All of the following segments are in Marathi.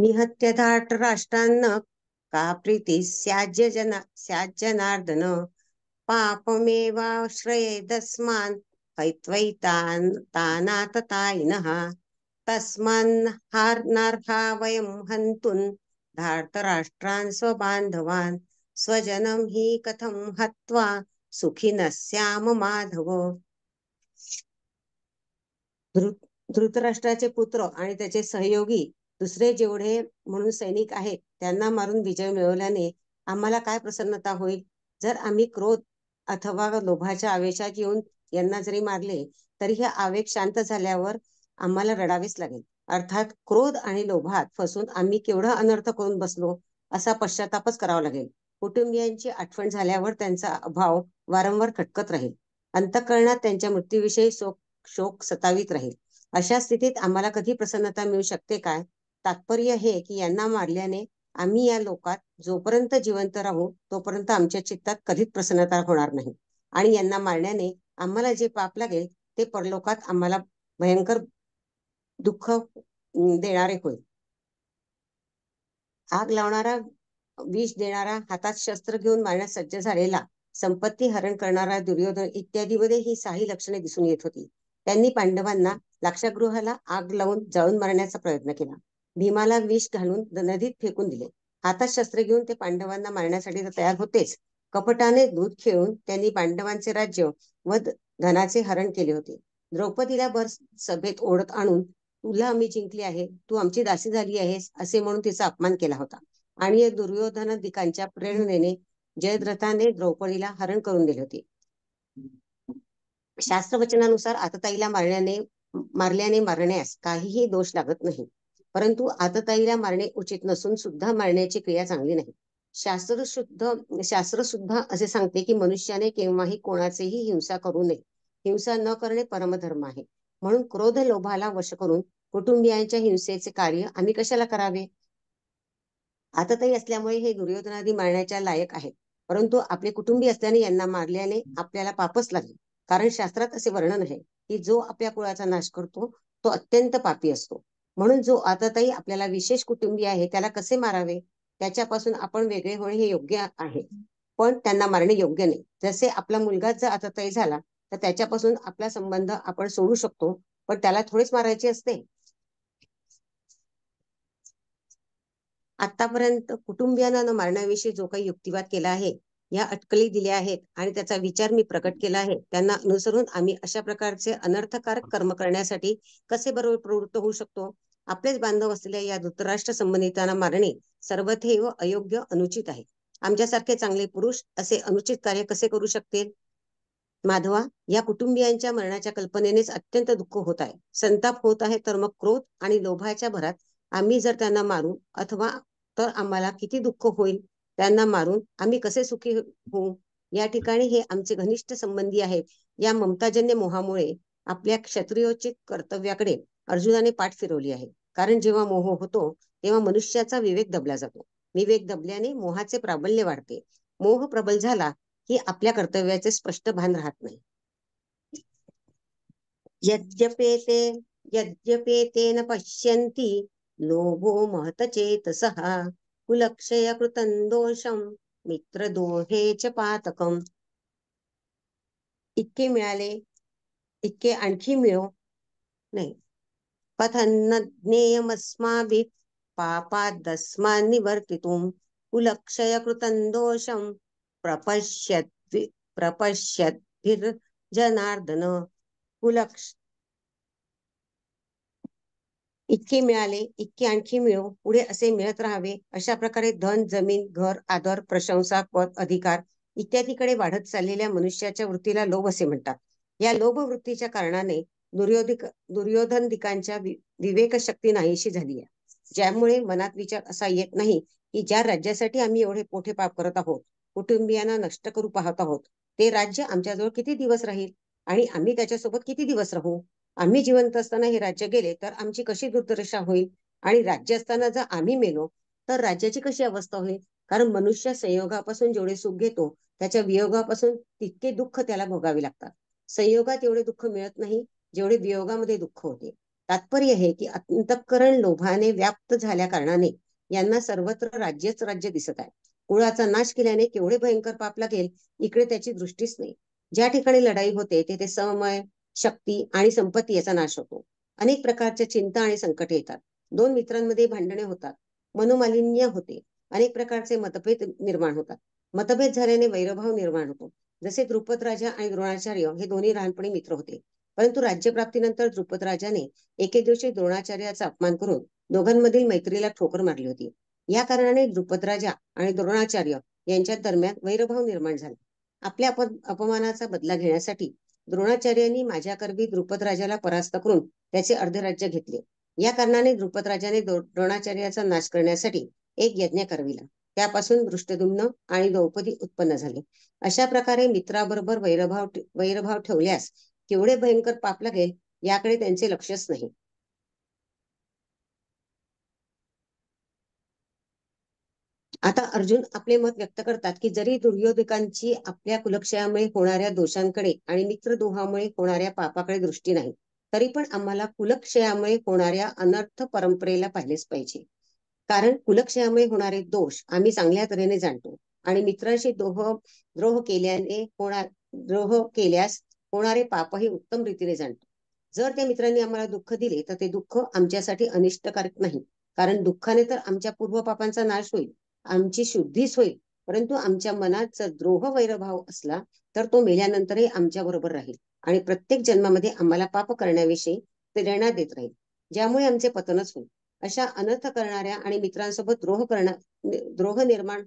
निहत्य धाट राष्ट्रान्न का प्रीती स्याज्जनार्दन पापमेवाश्रयेदस्मान् हैत्वैतान् तानाततायिनः तस्मान्नार्हा वयं हन्तुं धार्तराष्ट्रान् स्वबान्धवान् स्वजनं हि कथं हत्वा सुखिनः स्याम माधव. धृतराष्ट्राचे पुत्र आणि त्याचे सहयोगी दुसरे जेवढे म्हणून सैनिक आहेत त्यांना मारून विजय मिळवल्याने आम्हाला काय प्रसन्नता होईल. जर आम्ही क्रोध अथवा लोभाच्या आवेशात येऊन यांना जरी मारले तरी हे आवेग शांत झाल्यावर आम्हाला रडावेच लागेल. अर्थात क्रोध आणि लोभात फसून आम्ही केवढा अनर्थ करून बसलो असा पश्चातापच करावा लागेल. कुटुंबियांची आठवण झाल्यावर त्यांचा अभाव वारंवार खटकत राहील. अंतःकरणात त्यांच्या मृत्यूविषयी शोक सतावित राहील. अशा स्थितीत आम्हाला कधी प्रसन्नता मिळू शकते काय. तात्पर्य हे की यांना मारल्याने आम्ही या लोकात जोपर्यंत जिवंत राहू तोपर्यंत आमच्या चित्तात कधीच प्रसन्नता होणार नाही आणि यांना मारण्याने आम्हाला जे पाप लागेल ते परलोकात आम्हाला भयंकर दुःख देणारे होईल. आग लावणारा, विष देणारा, हातात शस्त्र घेऊन मारण्यास सज्ज झालेला, संपत्ती हरण करणारा दुर्योधन इत्यादीमध्ये ही साही लक्षणे दिसून येत होती. त्यांनी पांडवांना लाक्षागृहाला आग लावून जाळून मारण्याचा प्रयत्न केला. भीमाला विष घालून नदीत फेकून दिले. हातात शस्त्र घेऊन ते पांडवांना मारण्यासाठी तयार होतेच. कपटाने दूध खेळून त्यांनी पांडवांचे राज्य व धनाचे हरण केले होते. द्रौपदीला भर सभेत ओढत आणून तुला आम्ही जिंकली आहे, तू आमची दासी झाली आहेस असे म्हणून तिचा अपमान केला होता. आणि दुर्योधनादिकांच्या प्रेरणेने जयद्रथाने द्रौपदीला हरण करून दिले होते. शास्त्रवचनानुसार आतताईला मारल्याने मारण्यास काहीही दोष लागत नाही. परंतु आतताईला मारणे उचित नसून सुद्धा मारण्याची क्रिया चांगली नाही. शास्त्र सुद्धा असे सांगते की मनुष्याने केव्हाही कोणाचेही हिंसा करू नये. हिंसा न करणे परमधर्म आहे. म्हणून क्रोध लोभाला वश करून कुटुंबियांच्या हिंसेचे कार्य आम्ही कशाला करावे. आतताई असल्यामुळे हे दुर्योधनादी मारण्याच्या लायक आहेत. परंतु आपले कुटुंबी असल्याने यांना मारल्याने आपल्याला पापच लागेल. कारण शास्त्रात असे वर्णन आहे की जो आपल्या कुळाचा नाश करतो तो अत्यंत पापी असतो. म्हणून जो आतताई आपल्याला विशेष कुटुंबी आहे त्याला कसे मारावे. त्याच्यापासून आपण वेगळे होणे हे योग्य आहे, पण त्यांना मारणे योग्य नाही. जसे आपला मुलगाच जर आतताई झाला तर त्याच्यापासून आपला संबंध आपण सोडू शकतो, पण त्याला थोडेच मारायचे असते. आतापर्यंत कुटुंबियांना न मारण्याविषयी जो काही युक्तिवाद केला आहे, या अटकली दिल्या आहेत आणि त्याचा विचार मी प्रकट केला आहे. त्यांना अनुसरून आम्ही अशा प्रकारचे अनर्थकारक कर्म करण्यासाठी कसे बरोबर प्रवृत्त होऊ शकतो. आपलेच बांधव असलेल्या या धृतराष्ट्र संबंधितांना मारणे सर्वथैव अयोग्य, अनुचित आहे. आमच्यासारखे चांगले पुरुष असे अनुचित कार्य कसे करू शकतील. माधवा, या कुटुंबियांच्या मरणाच्या कल्पनेनेच अत्यंत दुःख होत आहे, संताप होत आहे. तर मग क्रोध आणि लोभाच्या भरात आम्ही जर त्यांना मारू अथवा तर आम्हाला किती दुःख होईल. त्यांना मारून आम्ही कसे सुखी होऊ. या ठिकाणी हे आमचे घनिष्ठ संबंधी आहेत. या ममताजन्य मोहामुळे आपल्या क्षत्रियोचित कर्तव्याकडे अर्जुनाने पाठ फिरवली आहे. कारण जेव्हा मोह होतो तेव्हा मनुष्याचा विवेक दबला जातो. विवेक दबल्याने मोहाचे प्राबल्य वाढते. मोह प्रबल झाला की आपल्या कर्तव्याचे स्पष्ट भान राहत नाही. यद्यपेतेन पश्यन्ति लोभो महतचेतसः कुलक्षय कृतं दोषं मित्रदोहे च पातकम्. इतके मिळाले इतके आणखी मिळो नाही. पथन्न ज्ञेयमस्माभिः पापादस्मान् निवर्तितुं कुलक्षय कृतं दोषं प्रपश्यद्भिर्जनार्दन. कुलक्ष इतके मिळाले इतके आणखी मिळो, पुढे असे मिळत राहावे. अशा प्रकारे धन, जमीन, घर, आदर, प्रशंसा, पद, अधिकार इत्यादीकडे वाढत चाललेल्या मनुष्याच्या वृत्तीला लोभ असे म्हणतात. या लोभ वृत्तीच्या कारणाने दुर्योधनदिकांच्या विवेक शक्ती नाहीशी झाली आहे. ज्यामुळे मनात विचार असा येत नाही की ज्या राज्यासाठी आम्ही एवढे मोठे पाप करत आहोत, कुटुंबियांना नष्ट करू पाहत आहोत, ते राज्य आमच्याजवळ किती दिवस राहील आणि आम्ही त्याच्यासोबत किती दिवस राहू. आम्ही जिवंत असताना हे राज्य गेले तर आमची कशी दुर्दशा होईल आणि राज्य असताना जर आम्ही मेलो तर राज्याची कशी अवस्था होईल. कारण मनुष्य संयोगापासून जेवढे सुख घेतो त्याच्या वियोगापासून तितके दुःख त्याला भोगावे लागतात. संयोगात एवढे दुःख मिळत नाही जेवढे वियोगामध्ये दुःख होते. तात्पर्य हे की अंतःकरण लोभाने व्याप्त झाल्या कारणाने यांना सर्वत्र राज्यच राज्य दिसत आहे. कुळाचा नाश केल्याने केवढे भयंकर पाप लागेल इकडे त्याची दृष्टीच नाही. ज्या ठिकाणी लढाई होते तेथे समय, शक्ती आणि संपत्ती याचा नाश होतो. अनेक प्रकारच्या चिंता आणि संकट येतात. दोन मित्रांमध्ये भांडणे होतात, मनोमालिन्य होते, अनेक प्रकारचे मतभेद निर्माण होतात. मतभेद झाल्याने वैरभाव निर्माण होतो. जसे द्रुपद राजा आणि द्रोणाचार्य हे दोन्ही लहानपणी मित्र होते, परंतु राज्यप्राप्तीनंतर द्रुपद राजाने एके दिवशी द्रोणाचार्याचा अपमान करून दोघांमधील मैत्रीला ठोकर मारली होती. या कारणाने द्रुपद राजा आणि द्रोणाचार्य यांच्या दरम्यान वैरभाव निर्माण झाला. आपल्या अपमानाचा बदला घेण्यासाठी द्रोणाचार्यांनी माझ्याकरवी द्रुपद राजाला परास्त करून त्याचे अर्धे राज्य घेतले. या कारणाने द्रुपद राजाने द्रोणाचार्याचा नाश करण्यासाठी एक यज्ञ करविला. त्यापासून दृष्टद्युम्न आणि द्रौपदी उत्पन्न झाले. अशा प्रकारे मित्राबरोबर वैरभाव ठेवल्यास केवढे भयंकर पाप लागेल याकडे त्यांचे लक्षच नाही. आता अर्जुन आपले मत व्यक्त करतात की जरी दुर्योधकांची आपल्या कुलक्षयामुळे होणाऱ्या दोषांकडे आणि मित्रद्रोहामुळे होणाऱ्या पापाकडे दृष्टी नाही, तरी पण आम्हाला कुलक्षयामुळे होणाऱ्या अनर्थ परंपरेला पाहिलेच पाहिजे. कारण कुलक्षयामुळे होणारे दोष आम्ही चांगल्या तऱ्हेने जाणतो आणि मित्रांशी द्रोह केल्यास होणारे पापही उत्तम रीतीने जाणतो. जर त्या मित्रांनी आम्हाला दुःख दिले तर ते दुःख आमच्यासाठी अनिष्टकारक नाही, कारण दुःखाने तर आमच्या पूर्वपापांचा नाश होईल, आमची शुद्धीच होईल. परंतु आमच्या मनात जर द्रोह वैरभाव असला तर तो मेल्यानंतरही आमच्या बरोबर राहील आणि प्रत्येक जन्मामध्ये आम्हाला पाप करण्याविषयी प्रेरणा देत राहील, ज्यामुळे आमचे पतनच होईल. अशा अनर्थ करणाऱ्या आणि मित्रांसोबत द्रोह निर्माण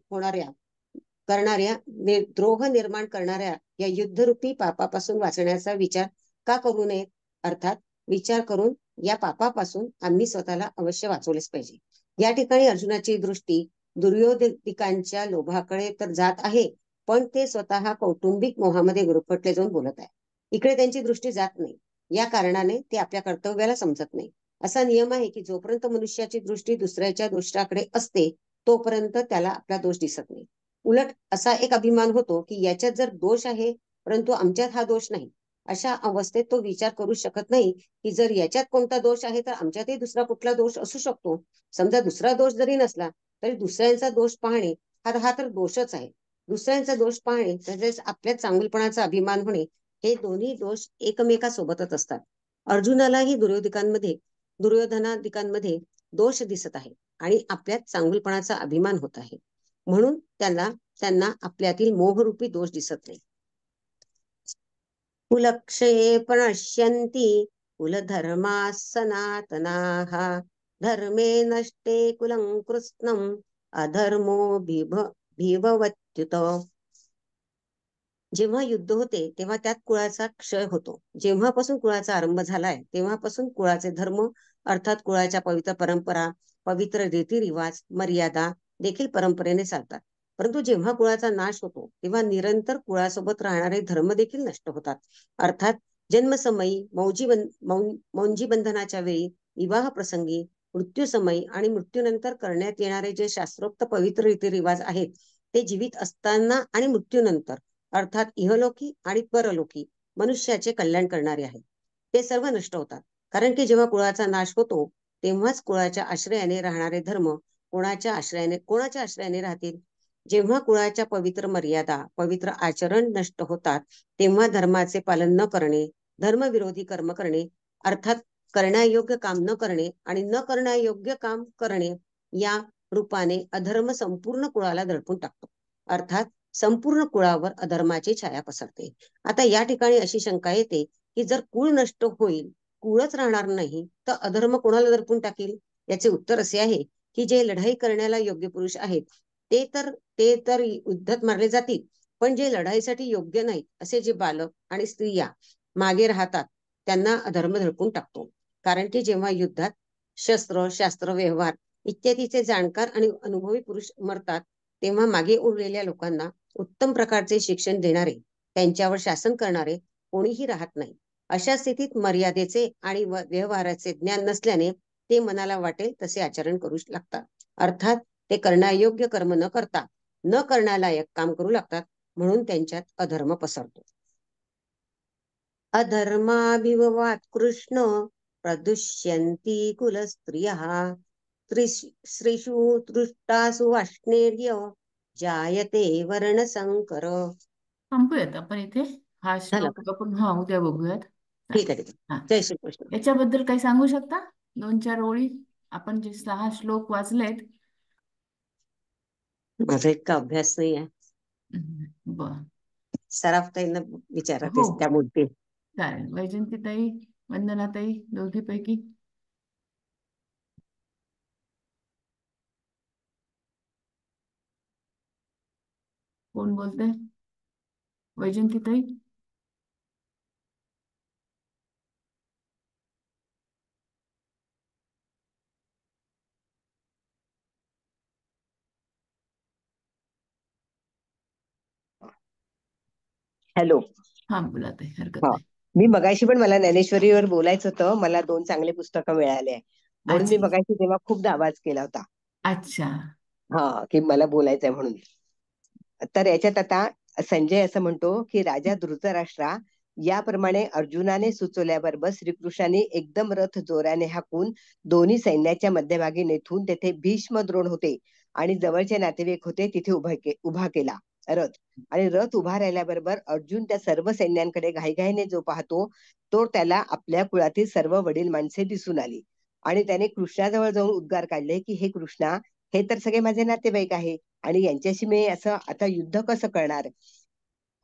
करणाऱ्या या युद्धरूपी पापापासून वाचण्याचा विचार का करू नये? अर्थात विचार करून या पापापासून आम्ही स्वतःला अवश्य वाचवलेच पाहिजे. या ठिकाणी अर्जुनाची दृष्टी दुर्योधकांच्या लोभाकडे तर जात आहे, पण ते स्वतः कौटुंबिक मोहामध्ये गुरफटले जाऊन बोलत आहे. इकडे त्यांची दृष्टी जात नाही. या कारणाने ते आपल्या कर्तव्याला समजत नाही. असा नियम आहे की जोपर्यंत मनुष्याची दृष्टी दुसऱ्याच्या दोषाकडे असते तोपर्यंत त्याला आपला दोष दिसत नाही. उलट असा एक अभिमान होतो की याच्यात जर दोष आहे परंतु आमच्यात हा दोष नाही. अशा अवस्थेत तो विचार करू शकत नाही की जर याच्यात कोणता दोष आहे तर आमच्यातही दुसरा कुठला दोष असू शकतो. समजा दुसरा दोष जरी नसला तरी दुसऱ्यांचा दोष पाहणे हा तर दोषच आहे. दुसऱ्यांचा दोष पाहणे तसेच आपल्या चांगुलपणाचा अभिमान होणे हे दोन्ही दोष एकमेकासोबतच असतात. अर्जुनालाही दुर्योधनादिकांमध्ये दोष दिसत आहे आणि आपल्यात चांगुलपणाचा अभिमान होत आहे, म्हणून त्यांना आपल्यातील मोहरूपी दोष दिसत नाही. कुलक्षये प्रणश्यन्ति कुलधर्मा सनातनाः धर्मे नष्टे कुलं कृत्स्नम् अधर्मो भीभवत्युत. जेव्हा युद्ध होते तेव्हा त्यात कुळाचा क्षय होतो. जेव्हापासून कुळाचा आरंभ झालाय तेव्हापासून कुळाचे धर्म अर्थात कुळाच्या पवित्र परंपरा, पवित्र रीतिरिवाज, मर्यादा देखील परंपरेने चालतात. परंतु जेव्हा कुळाचा नाश होतो तेव्हा निरंतर कुळासोबत राहणारे धर्म देखील नष्ट होतात. अर्थात जन्मसमयी मौंजी बंधनाच्या वेळी, विवाह प्रसंगी, मृत्यूसमयी आणि मृत्यूनंतर करण्यात येणारे जे शास्त्रोक्त पवित्र रीतिरिवाज आहेत ते जीवित असताना आणि मृत्यूनंतर अर्थात इहलोकी आणि परलोकी मनुष्याचे कल्याण करणारे आहेत. ते सर्व नष्ट होतात. कारण की जेव्हा कुळाचा नाश होतो तेव्हाच कुळाच्या आश्रयाने राहणारे धर्म कोणाच्या आश्रयाने राहतील? जेव्हा कुळाच्या पवित्र मर्यादा, पवित्र आचरण नष्ट होतात तेव्हा धर्माचे पालन न करणे, धर्मविरोधी कर्म करणे अर्थात करण्यायोग्य काम न करणे आणि न करण्यायोग्य काम करणे या रूपाने अधर्म संपूर्ण कुळाला दडपून टाकतो. अर्थात संपूर्ण कुळावर अधर्माची छाया पसरते. आता या ठिकाणी अशी शंका येते की जर कुळ नष्ट होईल, कुळच राहणार नाही तर अधर्म कोणाला दडपून टाकील? याचे उत्तर असे आहे की जे लढाई करण्याला योग्य पुरुष आहेत ते तर युद्धात मारले जातील, पण जे लढाईसाठी योग्य नाहीत असे जे बालक आणि स्त्रिया मागे राहतात त्यांना अधर्म दडपून टाकतो. कारण की जेव्हा युद्धात शास्त्र व्यवहार इत्यादीचे जाणकार आणि अनुभवी पुरुष मरतात तेव्हा मागे उरलेल्या लोकांना उत्तम प्रकारचे शिक्षण देणारे, त्यांच्यावर शासन करणारे कोणीही राहत नाही. अशा स्थितीत मर्यादेचे आणि व्यवहाराचे ज्ञान नसल्याने ते मनाला वाटेल तसे आचरण करू लागतात. अर्थात ते करण्यायोग्य कर्म न करता न करण्यालायक काम करू लागतात, म्हणून त्यांच्यात अधर्म पसरतो. अधर्माभिववात कृष्ण प्रदुष्यन्ति कुलस्त्रियः स्त्रीषु तृष्टासु अश्नेर्य जायते वर्णसंकर. थांबूयात आपण इथे. हा झालं श्लोक का? आपण उद्या बघूयात. ठीक आहे, ठीक आहे. हा, जय श्री कृष्ण. याच्याबद्दल काही सांगू शकता? 2-4 ओळी. आपण जे 6 श्लोक वाचलेत. माझा इतका अभ्यास नाही आहे. बर. सराफताईंना विचारा हो, त्या बोलतील. चालेल. वैजंतीताई, वंदनाताई, दोघीपैकी कोण बोलते? वैजंतीताई. हॅलो. हा, बोला ताई, हरकत हा, नाही. मी मगाशी पण मला ज्ञानेश्वरीवर बोलायचं होतं. मला 2 चांगले पुस्तकं मिळाले म्हणून मी अच्छा, मगाशी तेव्हा खूपदा आवाज केला होता. अच्छा. हा, की मला बोलायचंय म्हणून. तर याच्यात आता संजय असं म्हणतो की राजा धृतराष्ट्रा, याप्रमाणे अर्जुनाने सुचवल्याबरोबर श्रीकृष्णाने एकदम रथ जोराने हाकून दोन्ही सैन्याच्या मध्यभागी नेथून तेथे भीष्म द्रोण होते आणि जवळचे नातेवाईक होते तिथे उभा केला रथ. आणि रथ उभा राहिल्याबरोबर अर्जुन त्या सर्व सैन्यांकडे घाईघाईने जो पाहतो तो त्याला आपल्या कुळातील सर्व वडील माणसे दिसून आली. आणि त्याने कृष्णाजवळ जाऊन उद्गार काढले की हे कृष्णा, हे तर सगळे माझे नातेवाईक आहे आणि यांच्याशी मी असं आता युद्ध कसं करणार.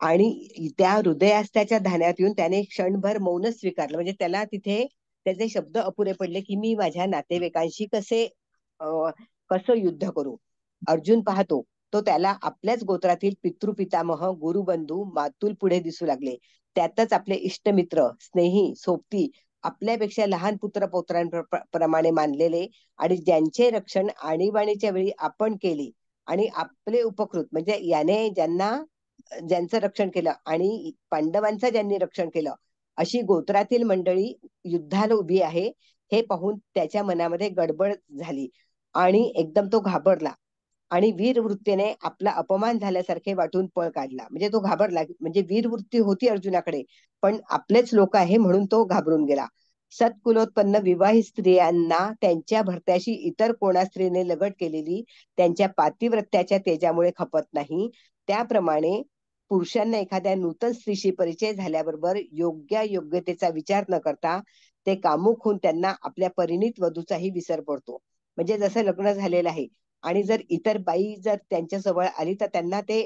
आणि त्या हृदयास्त्याच्या ध्यानात येऊन त्याने क्षणभर मौनच स्वीकारलं. म्हणजे त्याला तिथे त्याचे शब्द अपुरे पडले की मी माझ्या नातेवाईकांशी कसं युद्ध करू. अर्जुन पाहतो तो त्याला आपल्याच गोत्रातील पितृपितामह, गुरुबंधू, मातुल पुढे दिसू लागले. त्यातच आपले इष्टमित्र, स्नेही, सोबती, आपल्यापेक्षा लहान पुत्र पौत्रांप्रमाणे मानलेले आणि ज्यांचे रक्षण आणीबाणीच्या वेळी आपण केले आणि आपले उपकृत म्हणजे ज्यांचं रक्षण केलं आणि पांडवांचं ज्यांनी रक्षण केलं अशी गोत्रातील मंडळी युद्धाला उभी आहे, हे पाहून त्याच्या मनामध्ये गडबड झाली आणि एकदम तो घाबरला आणि वीरवृत्तीने आपला अपमान झाल्यासारखे वाटून पळ काढला. म्हणजे तो घाबरला, म्हणजे वीरवृत्ती होती अर्जुनाकडे पण आपलेच लोक आहे म्हणून तो घाबरून गेला. सत्कुलोत्पन्न विवाहित स्त्रियांना त्यांच्या भरत्याशी इतर कोणा स्त्रीने लगट केलेली त्यांच्या पातिव्रत्याच्या तेजामुळे खपत नाही, त्याप्रमाणे पुरुषांना एखाद्या नूतन स्त्रीशी परिचय झाल्याबरोबर योग्यतेचा विचार न करता ते कामुक होऊन त्यांना आपल्या परिणित वधूचाही विसर पडतो. म्हणजे जसं लग्न झालेलं आहे आणि जर इतर बाई जर त्यांच्या जवळ आली तर त्यांना ते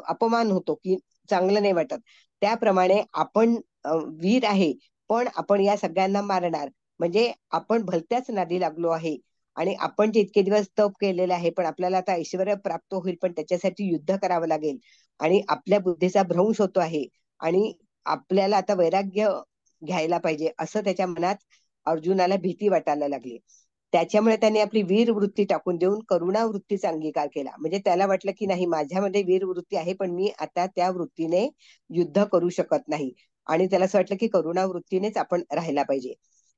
अपमान होतो की चांगलं नाही वाटत. त्याप्रमाणे आपण वीर आहे पण आपण या सगळ्यांना मारणार, म्हणजे आपण भलत्याच नादी लागलो आहे आणि आपण जे इतके दिवस तप केलेले आहे पण आपल्याला आता ऐश्वर्य प्राप्त होईल पण त्याच्यासाठी युद्ध करावं लागेल आणि आपल्या बुद्धीचा भ्रंश होतो आहे आणि आपल्याला आता वैराग्य घ्यायला पाहिजे असं त्याच्या मनात अर्जुनाला भीती वाटायला लागली. त्याच्यामुळे त्याने आपली वीर वृत्ती टाकून देऊन करुणा वृत्तीचा अंगीकार केला. म्हणजे त्याला वाटलं की नाही, माझ्यामध्ये वीर वृत्ती आहे पण मी आता त्या वृत्तीने युद्ध करू शकत नाही आणि त्याला असं वाटलं की करुणा वृत्तीनेच आपण राहायला पाहिजे.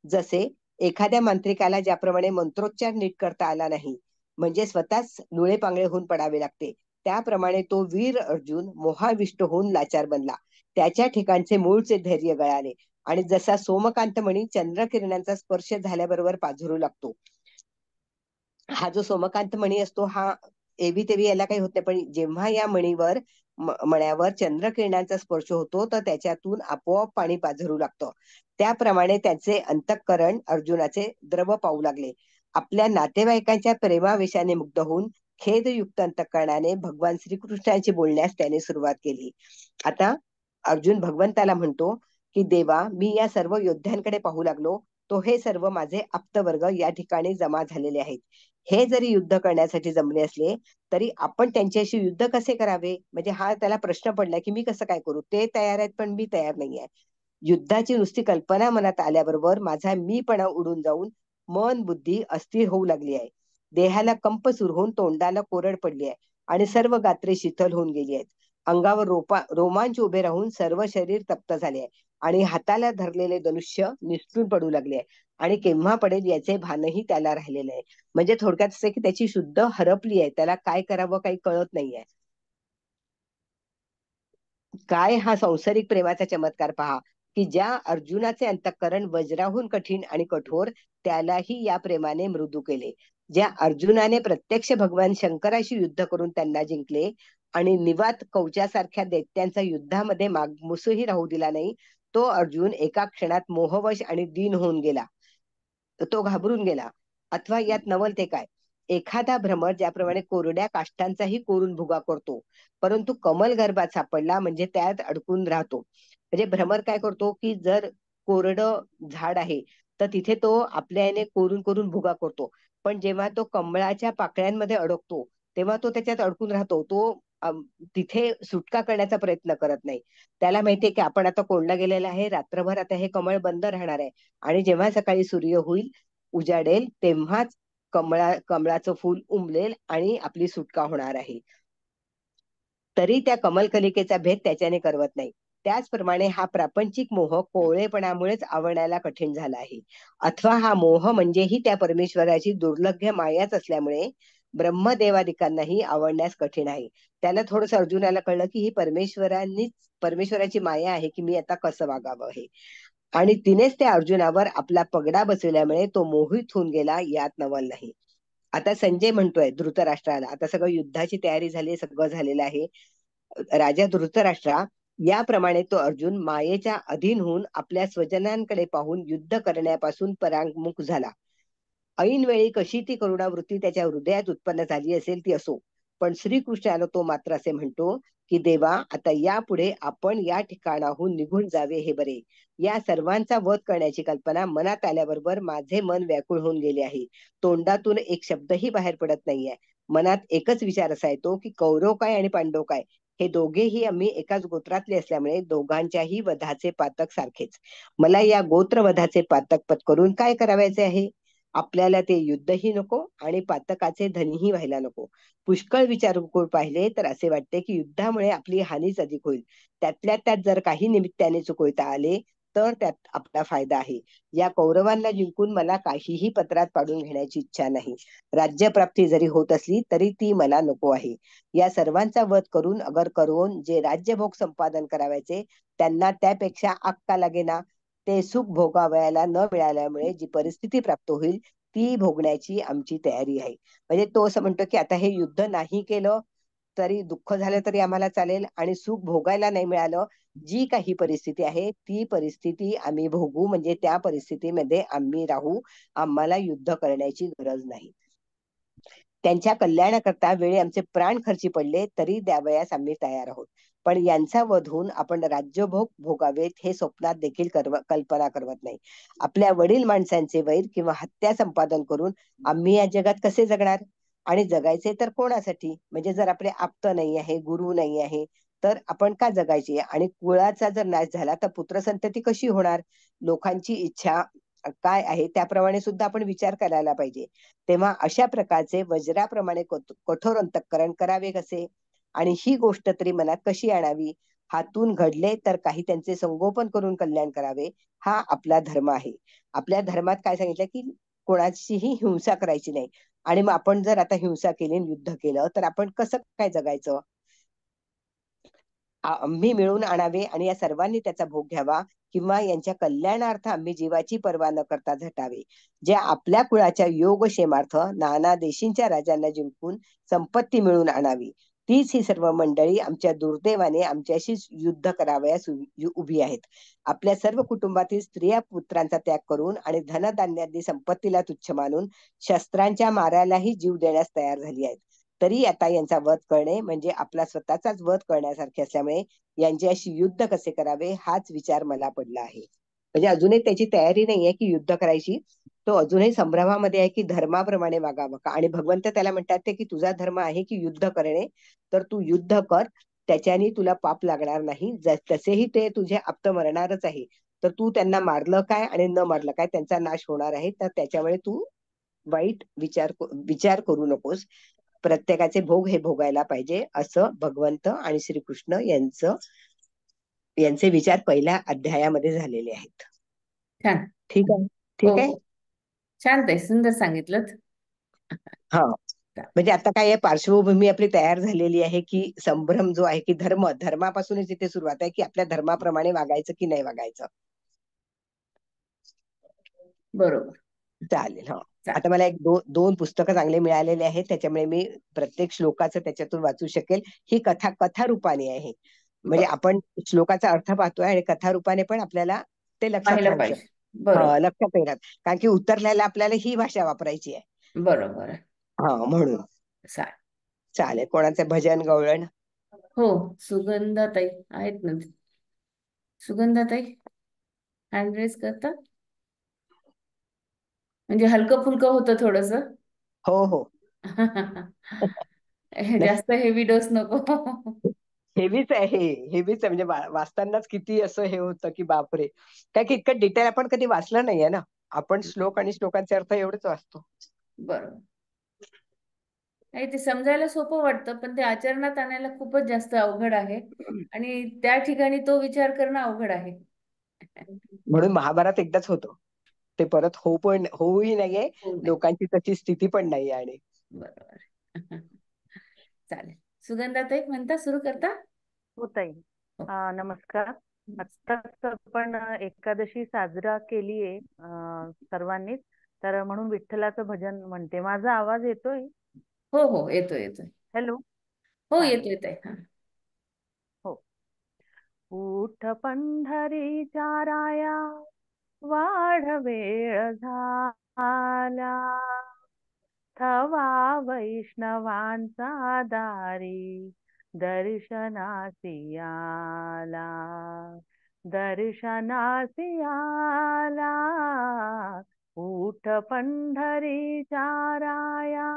जसे एखाद्या मांत्रिकाला ज्याप्रमाणे मंत्रोच्चार नीट करता आला नाही म्हणजे स्वतःच लुळे पांगळे होऊन पडावे लागते, त्याप्रमाणे तो वीर अर्जुन मोहाविष्ट होऊन लाचार बनला. त्याच्या ठिकाणचे मूळचे धैर्य गळाले आणि जसा सोमकांत मणी चंद्रकिरणांचा स्पर्श झाल्याबरोबर पाझरू लागतो, हा जो सोमकांत मणी असतो हा एवी तेवी याला काही होत नाही, पण जेव्हा या मण्यावर चंद्रकिरणांचा स्पर्श होतो तर त्याच्यातून आपोआप पाणी पाझरू लागतं. त्याप्रमाणे त्याचे अंतःकरण अर्जुनाचे द्रव पाहू लागले. आपल्या नातेवाईकांच्या प्रेमावेशाने मुग्ध होऊन खेदयुक्त अंतःकरणाने भगवान श्रीकृष्णांशी बोलण्यास त्याने सुरुवात केली. आता अर्जुन भगवंताला म्हणतो की देवा, मी या सर्व योद्ध्यांकडे पाहू लागलो, तो हे सर्व माझे आप्तवर्ग या ठिकाणी जमा झालेले आहेत. हे जरी युद्ध करण्यासाठी जमले असले तरी आपण त्यांच्याशी युद्ध कसे करावे. म्हणजे हा त्याला प्रश्न पडला की मी कसं काय करू. ते तयार आहेत पण मी तयार नाही आहे. युद्धाची नुसती कल्पना मनात आल्याबरोबर माझा मीपणा उडून जाऊन मन बुद्धी अस्थिर होऊ लागली आहे. देहाला कंप सुरू होऊन तोंडाला कोरड पडली आहे आणि सर्व गात्रे शिथिल होऊन गेली आहेत. अंगावर रोमांच उभे राहून सर्व शरीर तप्त झाले आहे आणि हाताला धरलेले धनुष्य निसटून पडू लागले आहे आणि केव्हा पडेल याचे भानही त्याला राहिलेले आहे. म्हणजे थोडक्यात असे की त्याची शुद्ध हरपली आहे, त्याला काय करावं काही कळत नाहीये. काय हा संसारिक प्रेमाचा चमत्कार पहा की ज्या अर्जुनाचे अंतःकरण वज्राहून कठीण आणि कठोर त्यालाही या प्रेमाने मृदू केले. ज्या अर्जुनाने प्रत्यक्ष भगवान शंकराशी युद्ध करून त्यांना जिंकले आणि निवात कवचासारख्या दैत्यांचा युद्धामध्ये मागमूसही राहू दिला नाही, तो अर्जुन एका क्षणात मोहवश आणि दीन होऊन गेला, तो घाबरून गेला. अथवा यात नवल ते काय, एखादा भ्रमर ज्याप्रमाणे कोरड्या काष्टांचाही कोरून भुगा करतो, परंतु कमल गर्भात सापडला म्हणजे त्यात अडकून राहतो. म्हणजे भ्रमर काय करतो की जर कोरडं झाड आहे तर तिथे तो आपल्या याने कोरून कोरून भुगा करतो, पण जेव्हा तो कमळाच्या पाकळ्यांमध्ये अडकतो तेव्हा तो त्याच्यात अडकून राहतो. तो तिथे सुटका करण्याचा प्रयत्न करत नाही. त्याला माहितीये की आपण आता कोंडला गेलेला आहे, रात्रभर आता हे कमळ बंद राहणार आहे आणि जेव्हा सकाळी सूर्य होईल, उजाडेल, तेव्हाच कमळाचं फूल उमलेल आणि आपली सुटका होणार आहे. तरी त्या कमलकलिकेचा भेद त्याच्याने करवत नाही. त्याचप्रमाणे हा प्रापंचिक मोह कोवळेपणामुळेच आवरण्याला कठीण झाला आहे. अथवा हा मोह म्हणजेही त्या परमेश्वराची दुर्लभ्य मायाच असल्यामुळे ब्रह्मदेवादिकांनाही आवडण्यास कठीण आहे. त्याला थोडस अर्जुनाला कळलं की ही परमेश्वराची माया आहे की मी आता कसं वागावं हे, आणि तिनेच त्या अर्जुनावर आपला पगडा बसवल्यामुळे तो मोहित होऊन गेला, यात नवल नाही. आता संजय म्हणतोय धृतराष्ट्राला, आता सगळं युद्धाची तयारी झाली, सगळं झालेलं आहे. राजा धृतराष्ट्रा, याप्रमाणे तो अर्जुन मायेच्या अधीन होऊन आपल्या स्वजनांकडे पाहून युद्ध करण्यापासून परांगमुख झाला. ऐन वेळी कशी ती करुणावृत्ती त्याच्या हृदयात उत्पन्न झाली असेल ती असो, पण श्रीकृष्णाला तो मात्र असे म्हणतो की देवा, आता यापुढे आपण या ठिकाणाहून निघून जावे हे बरे. या सर्वांचा वध करण्याची कल्पना मनात आल्याबरोबर माझे मन व्याकुळ होऊन गेले आहे. तोंडातून एक शब्दही बाहेर पडत नाहीये. मनात एकच विचार असा येतो की कौरव काय आणि पांडव काय, हे दोघेही आम्ही एकाच गोत्रातले असल्यामुळे दोघांच्याही वधाचे पातक सारखेच. मला या गोत्रवधाचे पातक पत्करून काय करावायचे आहे? आपल्याला ते युद्धही नको आणि पातकाचे धनीही व्हायला नको. पुष्कळ विचार करून पाहिले तर असे वाटते की युद्धामुळे आपली हानीच अधिक होईल. त्यातल्या त्यात जर काही निमित्ताने चुकवता आले तर त्यात आपला फायदा आहे. या कौरवांना जिंकून मला काहीही पत्रात पाडून घेण्याची इच्छा नाही. राज्यप्राप्ती जरी होत असली तरी ती मला नको आहे. या सर्वांचा वध करून अगर करून जे राज्यभोग संपादन करावायचे त्यांना त्यापेक्षा अक्का लागेना. ते सुख भोगावयाला न मिळाल्यामुळे जी परिस्थिती प्राप्त होईल ती भोगण्याची आमची तयारी आहे. म्हणजे तो असं म्हणतो की आता हे युद्ध नाही केलं तरी दुःख झालं तरी आम्हाला चालेल, आणि सुख भोगायला नाही मिळालं, जी काही परिस्थिती आहे ती परिस्थिती आम्ही भोगू, म्हणजे त्या परिस्थितीमध्ये आम्ही राहू, आम्हाला युद्ध करण्याची गरज नाही. त्यांच्या कल्याणाकरता वेळी आमचे प्राण खर्ची पडले तरी द्यावयास आम्ही तयार आहोत, पण यांचा वध होऊन आपण राज्यभोग भोगावेत हे स्वप्नात देखील कल्पना करवत नाही. आपल्या वडील माणसांचे वैर किंवा हत्या संपादन करून आम्ही या जगात कसे जगणार? आणि जगायचे तर कोणासाठी? म्हणजे जर आपले आप्त नाही आहे, गुरु नाही आहे, तर आपण का जगायचे? आणि कुळाचा जर नाश झाला तर पुत्रसंतती कशी होणार? लोकांची इच्छा काय आहे त्याप्रमाणे सुद्धा आपण विचार करायला पाहिजे. तेव्हा अशा प्रकारचे वज्राप्रमाणे कठोर अंतःकरण करावे कसे, आणि ही गोष्ट तरी मनात कशी आणावी? हातून घडले तर काही त्यांचे संगोपन करून कल्याण करावे, हा आपला धर्म आहे. आपल्या धर्मात काय सांगितलं की कोणाचीही हिंसा करायची नाही. आणि मग आपण जर आता हिंसा केली, युद्ध केलं, तर आपण कसं काय जगायचं? आम्ही मिळून आणावे आणि या सर्वांनी त्याचा भोग घ्यावा, किंवा यांच्या कल्याणार्थ आम्ही जीवाची पर्वा न करता झटावे. ज्या आपल्या कुळाच्या योगक्षेमार्थ नाना देशींच्या राजांना जिंकून संपत्ती मिळून आणावी, तीच ही सर्व मंडळी आमच्या दुर्दैवाने आमच्याशी युद्ध करावयास उभी आहेत. आपल्या सर्व कुटुंबातील स्त्रिया पुत्रांचा त्याग करून आणि धनधान्यादी संपत्तीला तुच्छ मानून शस्त्रांच्या मारायलाही जीव देण्यास तयार झाली आहेत. तरी आता यांचा वध करणे म्हणजे आपला स्वतःचाच वध करण्यासारखे असल्यामुळे यांच्याशी युद्ध कसे करावे हाच विचार मला पडला आहे. म्हणजे अजूनही त्याची तयारी नाहीये की युद्ध करायची. तो अजूनही संभ्रमामध्ये आहे की धर्माप्रमाणे वागावं का, आणि भगवंत त्याला म्हणतात ते की तुझा धर्म आहे की युद्ध करणे, तर तू युद्ध कर, त्याच्याने तुला पाप लागणार नाही. तसेही ते तुझे आप्त मरणारच आहे, तर तू त्यांना मारलं काय आणि न मारलं काय, त्यांचा नाश होणार आहे, तर त्याच्यामुळे तू वाईट विचार करू नकोस. प्रत्येकाचे भोग हे भोगायला पाहिजे, असं भगवंत आणि श्रीकृष्ण यांचे विचार पहिल्या अध्यायामध्ये झालेले आहेत. छान. ठीक आहे, हो ठीक आहे. हो, छान ताई, सुंदर सांगितलं. हा, म्हणजे आता काय आहे, पार्श्वभूमी आपली तयार झालेली आहे की संभ्रम जो आहे की धर्मापासूनच इथे सुरुवात आहे की आपल्या धर्माप्रमाणे वागायचं की नाही वागायचं. बरोबर. चालेल. हो. चालेल. आता मला एक दोन पुस्तकं चांगले मिळालेले आहेत, त्याच्यामुळे मी प्रत्येक श्लोकाचं त्याच्यातून वाचू शकेल. ही कथा रूपाने आहे, म्हणजे बर आपण श्लोकाचा अर्थ पाहतोय आणि कथा रूपाने पण आपल्याला ते लक्षात पाहिलं राहू शकतं. पाहिजे. बरोबर. लक्षात येणार, कारण की उत्तर लिहायला आपल्याला ही भाषा वापरायची आहे. बरोबर आहे. म्हणून चालेल. चालेल. कोणाचं भजन गवळण? हो, सुगंधाताई आहेत ना. सुगंधाताई हँड रेस करता, म्हणजे हलकं फुलकं होतं थोडस. हो हो. नाही, जास्त हेवी डोस नको. हेवीच आहे. हेवीच आहे, म्हणजे वाचतानाच किती असं हे होतं की बापरे, काय की इतकं डिटेल आपण कधी वाचलं नाहीये ना. आपण श्लोक आणि श्लोकांचे अर्थ एवढेच वाचतो. बरोबर. नाही, ते समजायला सोपं वाटतं, पण ते आचरणात आणायला खूपच जास्त अवघड आहे. आणि त्या ठिकाणी तो विचार करणं अवघड आहे. म्हणून महाभारत एकदाच होतो, ते परत होऊही नाहीये. हो नाही. लोकांची तशी स्थिती पण नाहीये. आणि बरोबर. चालेल. सुगंधाताई म्हणता, सुरू करता. हो ताई. हो. नमस्कार. आत्ताच आपण एकादशी साजरा केलीये सर्वांनीच, तर म्हणून विठ्ठलाचं भजन म्हणते. माझा आवाज येतोय? हो हो, येतोय येतोय. हॅलो. हो, चालेल. येतोय हा. हो. उठ पंढरीच्या राया, वाढ वेळ झाला, थवा वैष्णवांचा दारी, दर्शनासी आला, दर्शनासी आला. उठ पंढरीच्या राया,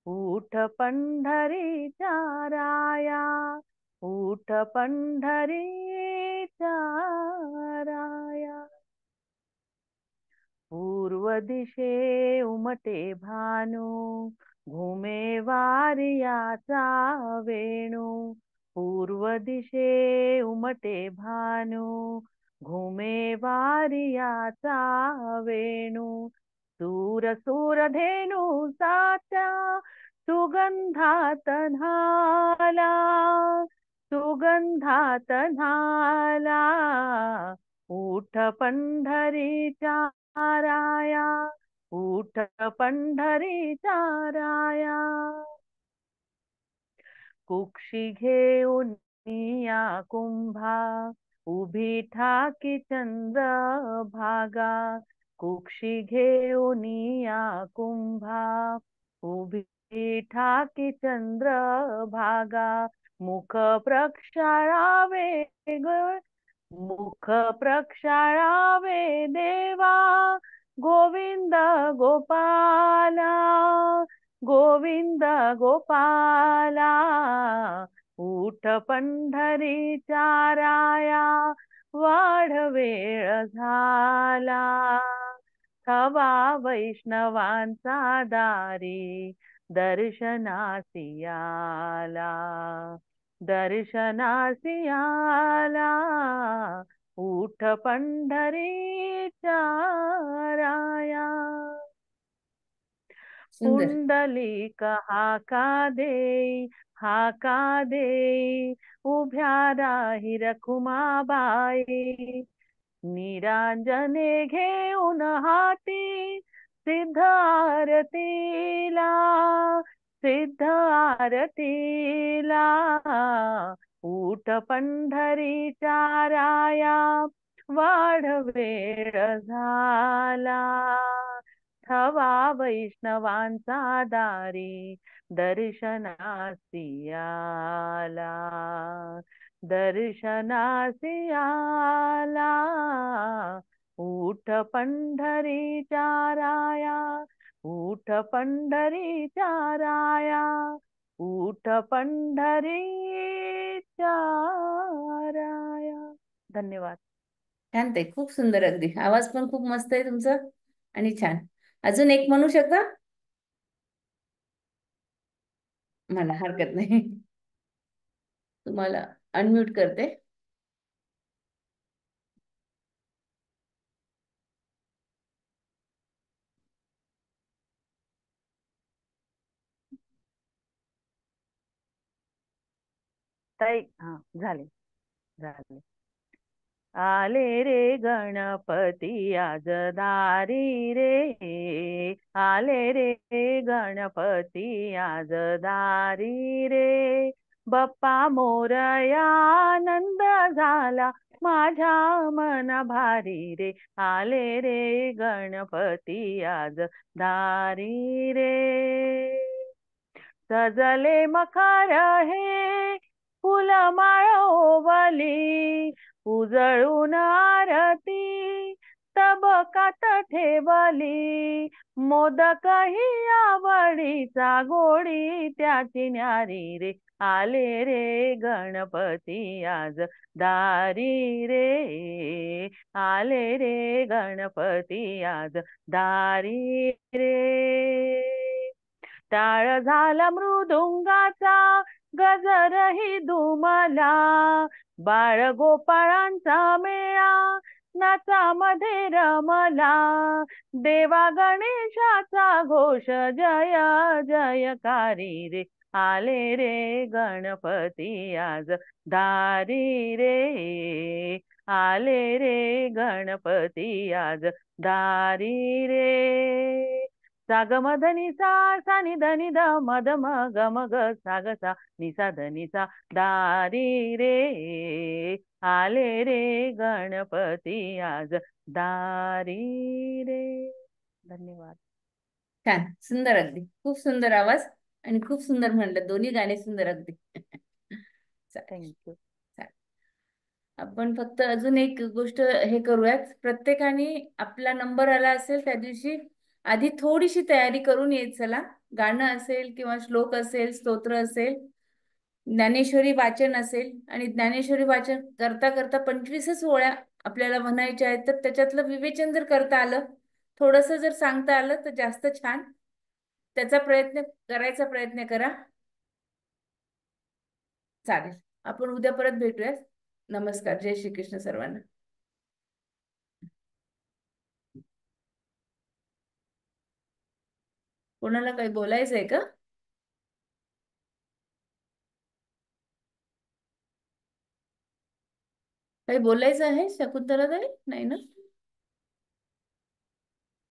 उठ पंढरीच्या राया, उठ पंढरीच्या राया. पूर्व दिशे उमटे भानू, घुमे वारियाचा वेणू. पूर्व दिशे उमटे भानू, घुमे वारियाचा वेणू. सूर सूर धेनू साच्या, सुगंधात न्हाला, सुगंधात न्हाला. उठ पंढरीच्या राया, उठ पंढरीच्या राया. कुक्षी घेऊन या कुंभा, उभी ठाकी चंद्र भागा. कुक्षी घेऊन या कुंभा, उभी ठाकी चंद्र भागा. मुख प्रक्षाळावे मुख प्रक्षाळावे देवा, गोविंद गोपाला, गोविंद गोपाला. उठ पंढरीच्या राया, वाढ वेळ झाला, थवा वैष्णवांचा दारी, दर्शनासी आला, दर्शनासी आला. उठ पंढरीच्या राया. सुंदर. पुंडलिक हाका देई, हाका देई, उभ्या राही रखुमाबाई. निरांजने घेऊन हाती, सिद्ध आरतीला, सिद्ध आरतीला. उठ पंढरीच्या राया, वाढ वेळ झाला, थवा वैष्णवांचा दारी, दर्शनासी आला, दर्शनासी आला. उठ पंढरीच्या राया, उठ पंढरीच्या राया, उठ पंढरीच्या राया. धन्यवाद. छान ताई, खूप सुंदर. अगदी आवाज पण खूप मस्त आहे तुमचा आणि छान. अजून एक म्हणू शकता? मला हरकत नाही, तुम्हाला अनम्यूट करते. ताई झाले झाले. आले रे गणपती आज दारी रे, आले रे गणपती आज दारी रे, बाप्पा मोरया आनंद झाला माझ्या मना भारी रे, आले रे गणपती आज दारी रे. सजले मखर हे फुलमाळ ओवली, उजळून आरती तबकात ठेवली, मोदक ही आवडीचा गोडी त्याची न्यारी रे, आले रे गणपती आज दारी रे, आले रे गणपती आज दारी रे. टाळ झाला मृदुंगाचा गजरही दुमला, बाळ गोपाळांचा मेळा नाचामध्ये रमला, देवा गणेशाचा घोष जय जयकारी रे, आले रे गणपती आज दारी रे, आले रे गणपती आज दारी रे. सा ग म ध नि सा सा नि ध नि ध म ध म ग म ग सा ग सा नि सा ध नि सा दारी रे, आले रे गणपती आज दारी रे. धन्यवाद. छान, सुंदर, अगदी खूप सुंदर आवाज आणि खूप सुंदर म्हणलं, दोन्ही गाणे सुंदर अगदी. चालेल. थँक्यू. आपण फक्त अजून एक गोष्ट हे करूयात, प्रत्येकाने आपला नंबर आला असेल त्या दिवशी आधी थोडीशी तयारी करून येत चला. गाणं असेल किंवा श्लोक असेल, स्तोत्र असेल, ज्ञानेश्वरी वाचन असेल, आणि ज्ञानेश्वरी वाचन करता करता 25च ओळ्या आपल्याला म्हणायच्या आहेत, तर त्याच्यातलं विवेचन जर करता आलं, थोडस जर सांगता आलं तर जास्त छान. त्याचा करायचा प्रयत्न करा. चालेल, आपण उद्या परत भेटूयात. नमस्कार, जय श्री कृष्ण सर्वांना. कोणाला काही बोलायचंय का? काही बोलायचं आहे शकुंतला ताई? नाही ना?